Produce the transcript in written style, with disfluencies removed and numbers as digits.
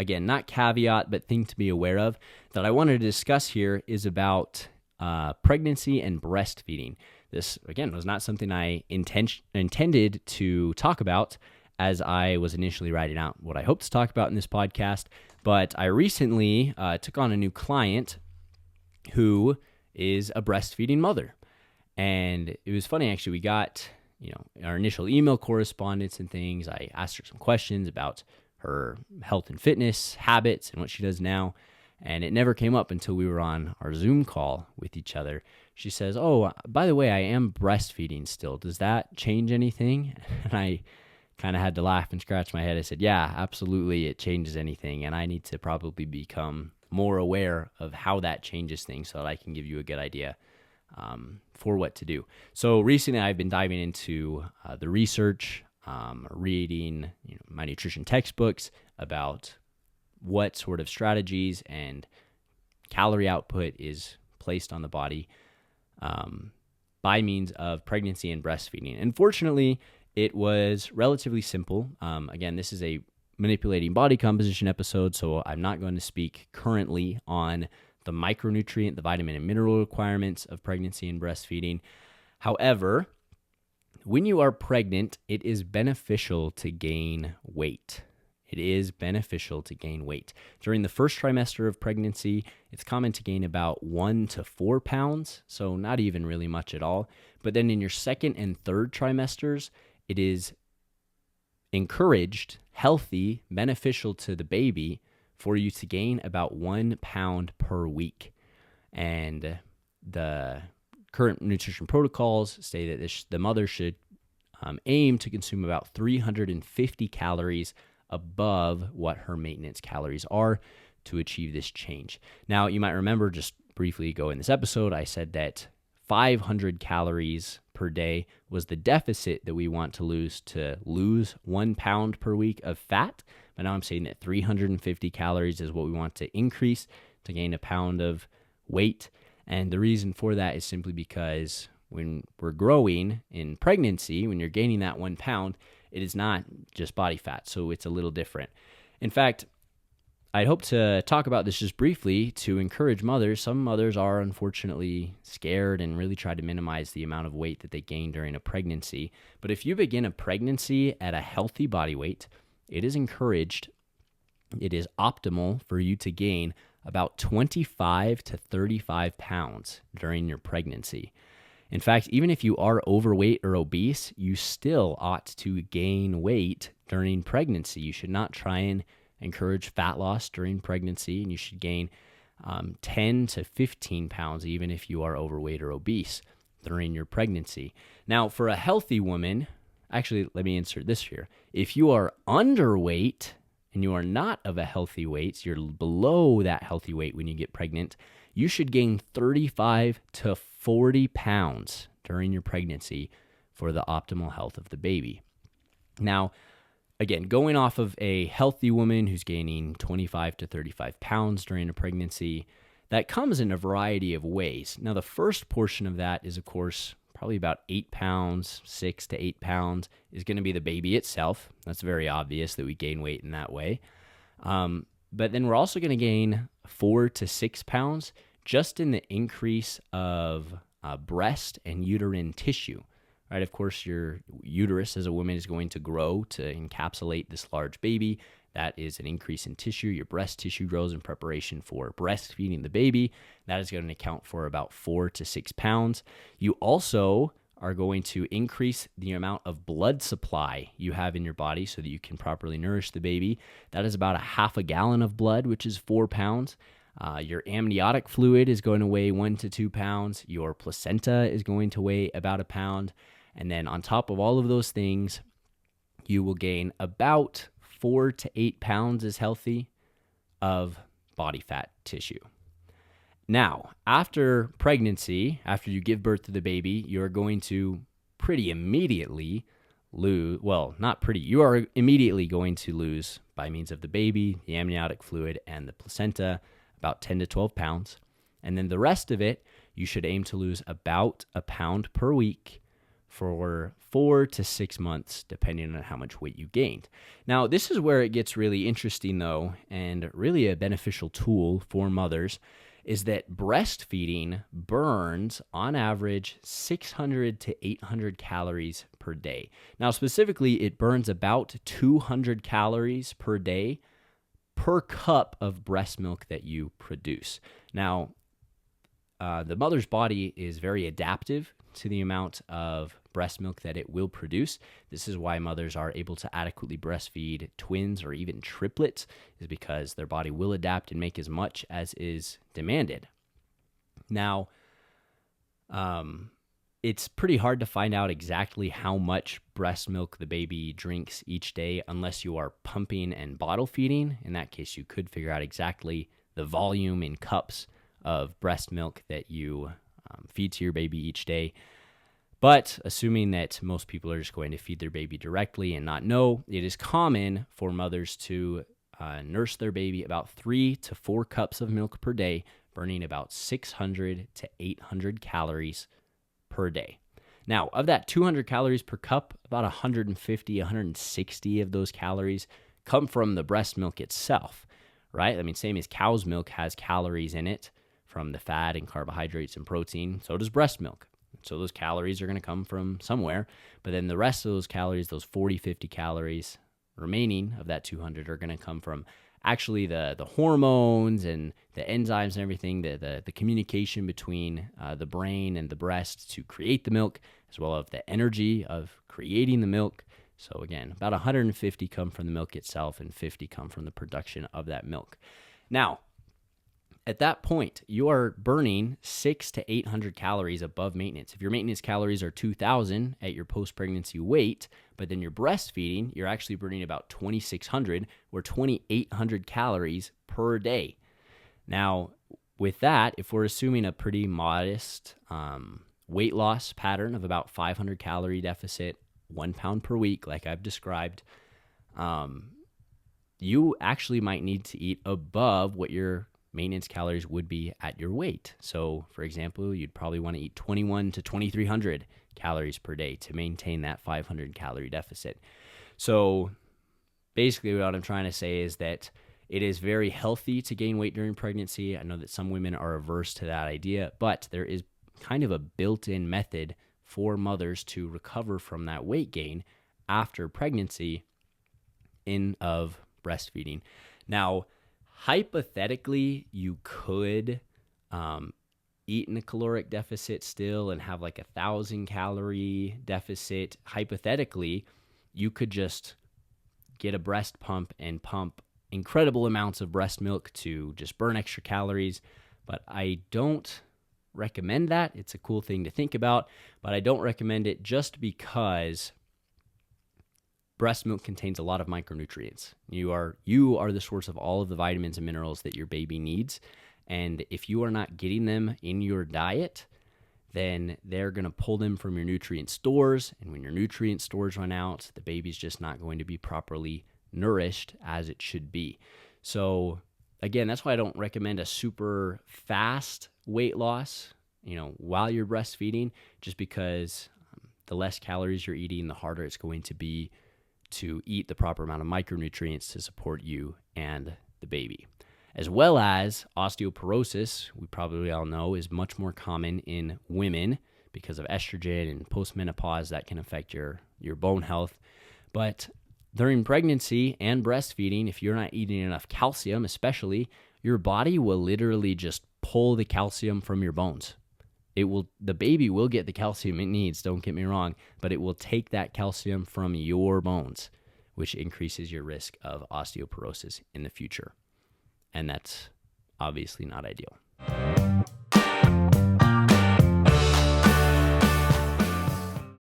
again, not caveat, but thing to be aware of that I wanted to discuss here is about pregnancy and breastfeeding. This, again, was not something I intended to talk about as I was initially writing out what I hope to talk about in this podcast. But I recently took on a new client who is a breastfeeding mother. And it was funny, actually. We got, our initial email correspondence and things. I asked her some questions about her health and fitness habits and what she does now. And it never came up until we were on our Zoom call with each other. She says, "Oh, by the way, I am breastfeeding still. Does that change anything?" And I kind of had to laugh and scratch my head. I said, "Yeah, absolutely, it changes anything. And I need to probably become more aware of how that changes things so that I can give you a good idea for what to do." So recently I've been diving into the research, reading my nutrition textbooks about what sort of strategies and calorie output is placed on the body by means of pregnancy and breastfeeding. And fortunately, it was relatively simple. Again, this is a manipulating body composition episode, so I'm not going to speak currently on the micronutrient, the vitamin and mineral requirements of pregnancy and breastfeeding. However, when you are pregnant, it is beneficial to gain weight. It is beneficial to gain weight. During the first trimester of pregnancy, it's common to gain about 1 to 4 pounds, so not even really much at all. But then in your second and third trimesters, it is encouraged, healthy, beneficial to the baby for you to gain about 1 pound per week. And the current nutrition protocols say that the mother should aim to consume about 350 calories above what her maintenance calories are to achieve this change. Now, you might remember, just briefly ago in this episode, I said that 500 calories per day was the deficit that we want to lose 1 pound per week of fat. But now I'm saying that 350 calories is what we want to increase to gain a pound of weight. And the reason for that is simply because when we're growing in pregnancy, when you're gaining that 1 pound, it is not just body fat, so it's a little different. In fact, I'd hope to talk about this just briefly to encourage mothers. Some mothers are unfortunately scared and really try to minimize the amount of weight that they gain during a pregnancy. But if you begin a pregnancy at a healthy body weight, it is encouraged, it is optimal for you to gain about 25 to 35 pounds during your pregnancy. In fact, even if you are overweight or obese, you still ought to gain weight during pregnancy. You should not try and encourage fat loss during pregnancy, and you should gain 10 to 15 pounds even if you are overweight or obese during your pregnancy. Now, for a healthy woman, actually, let me insert this here. If you are underweight and you are not of a healthy weight, so you're below that healthy weight when you get pregnant, you should gain 35 to 40 pounds during your pregnancy for the optimal health of the baby. Now, again, going off of a healthy woman who's gaining 25 to 35 pounds during a pregnancy, that comes in a variety of ways. Now, the first portion of that is, of course, probably about 8 pounds, 6 to 8 pounds is going to be the baby itself. That's very obvious that we gain weight in that way. But then we're also going to gain 4 to 6 pounds just in the increase of breast and uterine tissue. Right? Of course, your uterus as a woman is going to grow to encapsulate this large baby. That is an increase in tissue. Your breast tissue grows in preparation for breastfeeding the baby. That is going to account for about 4 to 6 pounds. You also are going to increase the amount of blood supply you have in your body so that you can properly nourish the baby. That is about a half a gallon of blood, which is 4 pounds. Your amniotic fluid is going to weigh 1 to 2 pounds. Your placenta is going to weigh about a pound. And then on top of all of those things, you will gain about 4 to 8 pounds is healthy of body fat tissue. Now, after pregnancy, after you give birth to the baby, you're going to pretty immediately lose, you are immediately going to lose by means of the baby, the amniotic fluid, and the placenta, about 10 to 12 pounds. And then the rest of it, you should aim to lose about a pound per week for 4 to 6 months, depending on how much weight you gained. Now, this is where it gets really interesting, though, and really a beneficial tool for mothers, is that breastfeeding burns, on average, 600 to 800 calories per day. Now, specifically, it burns about 200 calories per day per cup of breast milk that you produce. Now, the mother's body is very adaptive to the amount of breast milk that it will produce. This is why mothers are able to adequately breastfeed twins or even triplets, is because their body will adapt and make as much as is demanded. Now, it's pretty hard to find out exactly how much breast milk the baby drinks each day unless you are pumping and bottle feeding. In that case, you could figure out exactly the volume in cups of breast milk that you feed to your baby each day. But assuming that most people are just going to feed their baby directly and not know, it is common for mothers to nurse their baby about 3 to 4 cups of milk per day, burning about 600 to 800 calories per day. Now, of that 200 calories per cup, about 150, 160 of those calories come from the breast milk itself, right? I mean, same as cow's milk has calories in it from the fat and carbohydrates and protein. So does breast milk. So those calories are going to come from somewhere. But then the rest of those calories, those 40, 50 calories remaining of that 200 are going to come from actually the hormones and the enzymes and everything, the communication between the brain and the breast to create the milk, as well as the energy of creating the milk. So again, about 150 come from the milk itself and 50 come from the production of that milk. Now, at that point, you are burning 600 to 800 calories above maintenance. If your maintenance calories are 2,000 at your post-pregnancy weight, but then you're breastfeeding, you're actually burning about 2,600 or 2,800 calories per day. Now, with that, if we're assuming a pretty modest weight loss pattern of about 500 calorie deficit, 1 pound per week, like I've described, you actually might need to eat above what your maintenance calories would be at your weight. So, for example, you'd probably want to eat 21 to 2,300 calories per day to maintain that 500 calorie deficit. So, basically, what I'm trying to say is that it is very healthy to gain weight during pregnancy. I know that some women are averse to that idea, but there is kind of a built-in method for mothers to recover from that weight gain after pregnancy of breastfeeding. Now, hypothetically, you could eat in a caloric deficit still and have like 1,000 calorie deficit. Hypothetically, you could just get a breast pump and pump incredible amounts of breast milk to just burn extra calories. But I don't recommend that. It's a cool thing to think about, but I don't recommend it just because breast milk contains a lot of micronutrients. You are the source of all of the vitamins and minerals that your baby needs. And if you are not getting them in your diet, then they're going to pull them from your nutrient stores. And when your nutrient stores run out, the baby's just not going to be properly nourished as it should be. So again, that's why I don't recommend a super fast weight loss, while you're breastfeeding, just because the less calories you're eating, the harder it's going to be to eat the proper amount of micronutrients to support you and the baby. As well as osteoporosis, we probably all know, is much more common in women because of estrogen and postmenopause that can affect your bone health. But during pregnancy and breastfeeding, if you're not eating enough calcium, especially, your body will literally just pull the calcium from your bones. The baby will get the calcium it needs, don't get me wrong, but it will take that calcium from your bones, which increases your risk of osteoporosis in the future. And that's obviously not ideal.